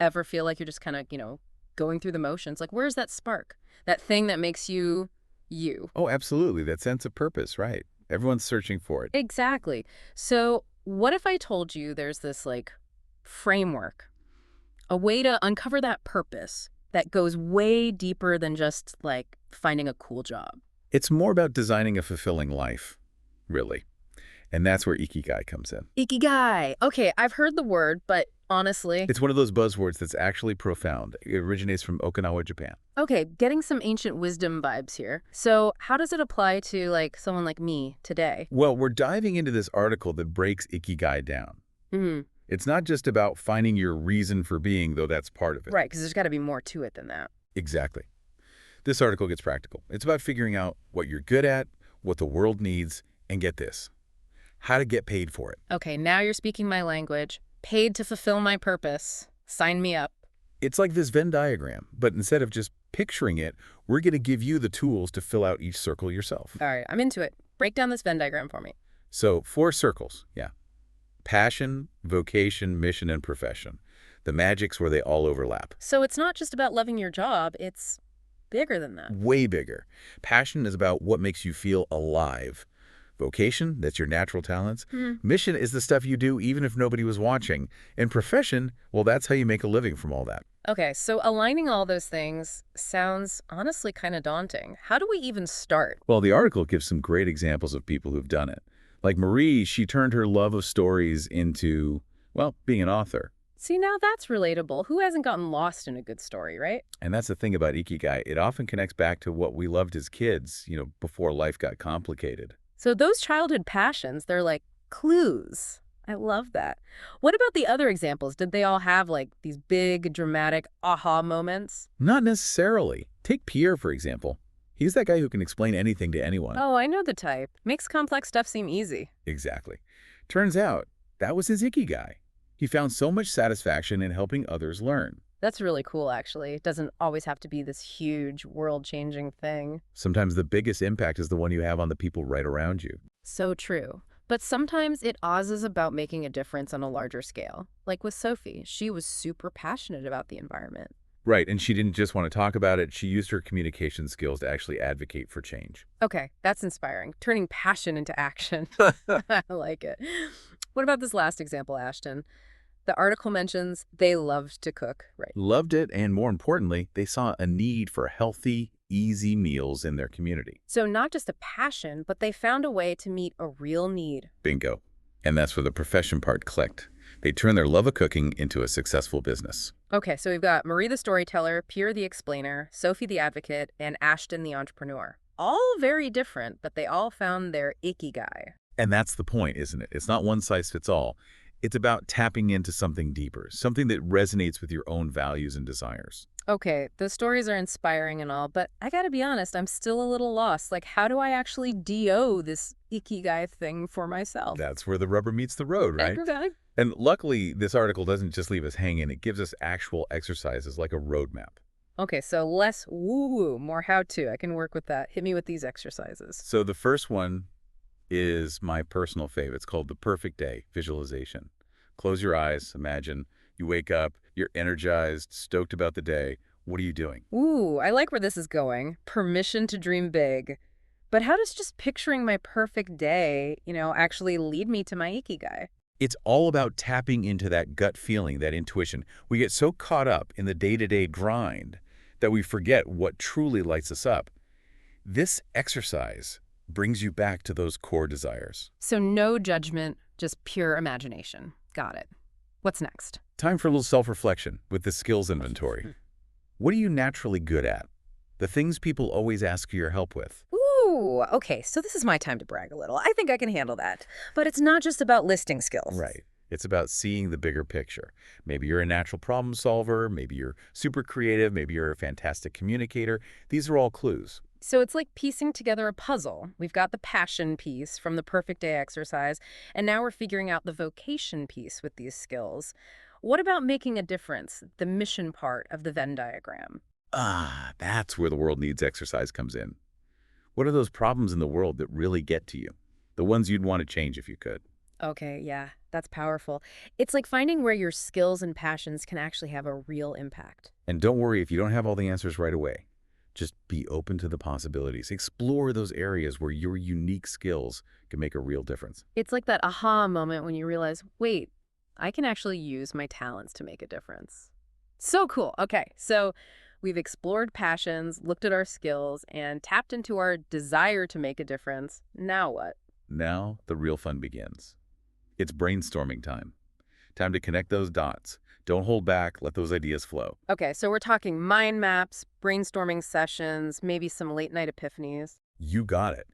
ever feel like you're just kind of, going through the motions? Like, where's that spark? That thing that makes you, you. Oh, absolutely. That sense of purpose, right. Everyone's searching for it. Exactly. So what if I told you there's this, like, framework, a way to uncover that purpose that goes way deeper than just, like, finding a cool job? It's more about designing a fulfilling life, really. And that's where Ikigai comes in. Ikigai. Okay, I've heard the word, but honestly, It's one of those buzzwords that's actually profound. It originates from Okinawa, Japan. okay, getting some ancient wisdom vibes here. So how does it apply to, like, someone like me today? Well, we're diving into this article that breaks Ikigai down. Hmm. It's not just about finding your reason for being, though that's part of it. Right, because there's got to be more to it than that. Exactly. This article gets practical. It's about figuring out what you're good at, what the world needs, and get this, how to get paid for it. Okay, now you're speaking my language. Paid to fulfill my purpose. Sign me up. It's like this Venn diagram, but instead of just picturing it, we're going to give you the tools to fill out each circle yourself. All right, I'm into it. Break down this Venn diagram for me. So 4 circles, yeah. Passion, vocation, mission, and profession. The magic's where they all overlap. So it's not just about loving your job, it's bigger than that. Way bigger. Passion is about what makes you feel alive. Vocation, that's your natural talents. Hmm. Mission is the stuff you do even if nobody was watching. And profession, well, that's how you make a living from all that. Okay, so aligning all those things sounds honestly kind of daunting. How do we even start? Well, the article gives some great examples of people who've done it. Like Marie, she turned her love of stories into, well, being an author. See, now that's relatable. Who hasn't gotten lost in a good story, right? And that's the thing about Ikigai. It often connects back to what we loved as kids, before life got complicated. So those childhood passions, they're like clues. I love that. What about the other examples? Did they all have like these big, dramatic aha moments? Not necessarily. Take Pierre, for example. He's that guy who can explain anything to anyone. Oh, I know the type. Makes complex stuff seem easy. Exactly. Turns out, that was his Ikigai. He found so much satisfaction in helping others learn. That's really cool, actually. It doesn't always have to be this huge, world-changing thing. Sometimes the biggest impact is the one you have on the people right around you. So true. But sometimes it is about making a difference on a larger scale. Like with Sophie, she was super passionate about the environment. Right, and she didn't just want to talk about it, she used her communication skills to actually advocate for change. Okay, that's inspiring. Turning passion into action. I like it. What about this last example, Ashton? The article mentions they loved to cook, right? Loved it, and more importantly, they saw a need for healthy, easy meals in their community. So not just a passion, but they found a way to meet a real need. Bingo. And that's where the profession part clicked. They turned their love of cooking into a successful business. Okay, so we've got Marie the storyteller, Pierre the explainer, Sophie the advocate, and Ashton the entrepreneur. All very different, but they all found their Ikigai. And that's the point, isn't it? It's not one size fits all. It's about tapping into something deeper, something that resonates with your own values and desires. Okay, the stories are inspiring and all, but I gotta be honest, I'm still a little lost. Like, how do I actually DO this Ikigai thing for myself? That's where the rubber meets the road, right? Okay. And luckily, this article doesn't just leave us hanging. It gives us actual exercises like a roadmap. Okay, so less woo-woo, more how-to. I can work with that. Hit me with these exercises. So the first one is my personal favorite. It's called the perfect day visualization. Close your eyes. Imagine you wake up, you're energized, stoked about the day. What are you doing? Ooh, I like where this is going. Permission to dream big. But how does just picturing my perfect day, actually lead me to my Ikigai? It's all about tapping into that gut feeling, that intuition. We get so caught up in the day-to-day grind that we forget what truly lights us up. This exercise brings you back to those core desires. So no judgment, just pure imagination. Got it. What's next? Time for a little self-reflection with the skills inventory. What are you naturally good at? The things people always ask for your help with. Ooh, okay, so this is my time to brag a little. I think I can handle that. But it's not just about listing skills. Right. It's about seeing the bigger picture. Maybe you're a natural problem solver, maybe you're super creative, maybe you're a fantastic communicator. These are all clues. So it's like piecing together a puzzle. We've got the passion piece from the perfect day exercise, and now we're figuring out the vocation piece with these skills. What about making a difference, the mission part of the Venn diagram? Ah, that's where the world needs exercise comes in. What are those problems in the world that really get to you? The ones you'd want to change if you could. Okay, yeah, that's powerful. It's like finding where your skills and passions can actually have a real impact. And don't worry if you don't have all the answers right away. Just be open to the possibilities. Explore those areas where your unique skills can make a real difference. It's like that aha moment when you realize, wait, I can actually use my talents to make a difference. So cool. Okay, so we've explored passions, looked at our skills, and tapped into our desire to make a difference. Now what? Now, the real fun begins. It's brainstorming time. Time to connect those dots. Don't hold back. Let those ideas flow. Okay, so we're talking mind maps, brainstorming sessions, maybe some late night epiphanies. You got it.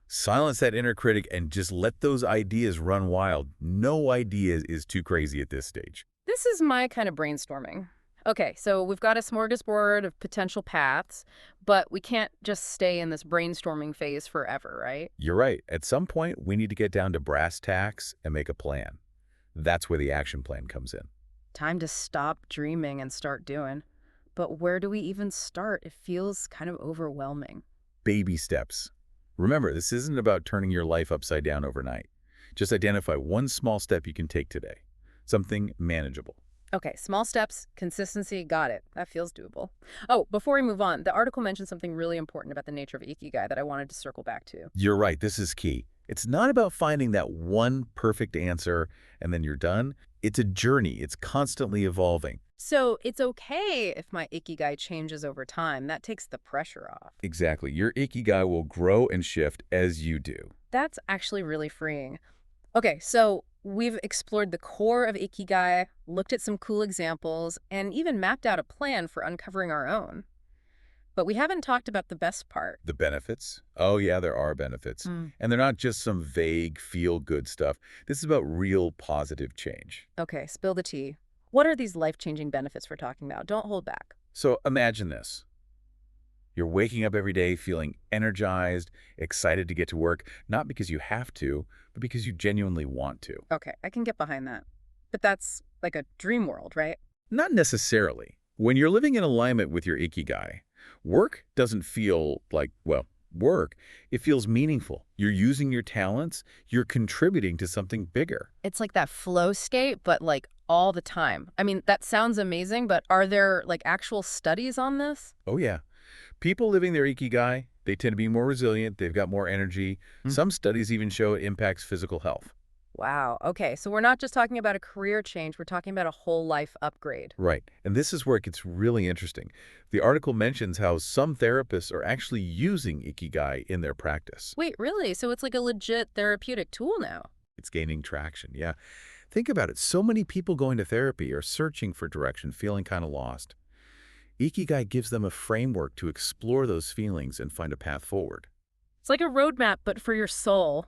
Silence that inner critic and just let those ideas run wild. No idea is too crazy at this stage. This is my kind of brainstorming. Okay, so we've got a smorgasbord of potential paths, but we can't just stay in this brainstorming phase forever, right? You're right. At some point, we need to get down to brass tacks and make a plan. That's where the action plan comes in. Time to stop dreaming and start doing. But where do we even start? It feels kind of overwhelming. Baby steps. Remember, this isn't about turning your life upside down overnight. Just identify one small step you can take today. Something manageable. Okay, small steps, consistency, got it. That feels doable. Oh, before we move on, the article mentioned something really important about the nature of Ikigai that I wanted to circle back to. You're right. This is key. It's not about finding that one perfect answer and then you're done. It's a journey. It's constantly evolving. So it's okay if my Ikigai changes over time. That takes the pressure off. Exactly. Your Ikigai will grow and shift as you do. That's actually really freeing. Okay, so we've explored the core of Ikigai, looked at some cool examples, and even mapped out a plan for uncovering our own. But we haven't talked about the best part. The benefits? Oh, yeah, there are benefits. Mm. And they're not just some vague, feel-good stuff. This is about real positive change. Okay, spill the tea. What are these life-changing benefits we're talking about? Don't hold back. So imagine this. You're waking up every day feeling energized, excited to get to work, not because you have to, but because you genuinely want to. Okay, I can get behind that. But that's like a dream world, right? Not necessarily. When you're living in alignment with your Ikigai, work doesn't feel like, well, work. It feels meaningful. You're using your talents. You're contributing to something bigger. It's like that flow state, but like all the time. I mean, that sounds amazing, but are there like actual studies on this? Oh, yeah. People living their Ikigai, they tend to be more resilient. They've got more energy. Some studies even show it impacts physical health. Wow. Okay. So we're not just talking about a career change, we're talking about a whole life upgrade. Right. And this is where it gets really interesting. The article mentions how some therapists are actually using Ikigai in their practice. Wait, really? So it's like a legit therapeutic tool now? It's gaining traction, yeah. Think about it. So many people going to therapy are searching for direction, feeling kind of lost. Ikigai gives them a framework to explore those feelings and find a path forward. It's like a roadmap, but for your soul.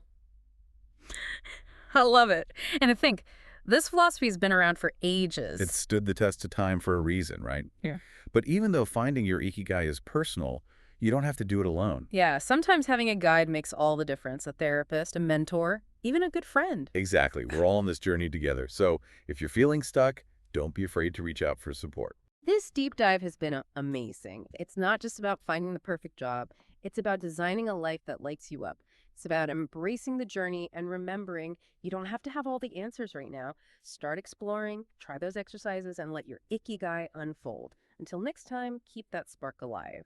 I love it. And I think this philosophy's been around for ages. It stood the test of time for a reason, right? Yeah. But even though finding your Ikigai is personal, you don't have to do it alone. Yeah, sometimes having a guide makes all the difference. A therapist, a mentor, even a good friend. Exactly. We're all on this journey together. So if you're feeling stuck, don't be afraid to reach out for support. This deep dive has been amazing. It's not just about finding the perfect job. It's about designing a life that lights you up. It's about embracing the journey and remembering you don't have to have all the answers right now. Start exploring, try those exercises, and let your Ikigai unfold. Until next time, keep that spark alive.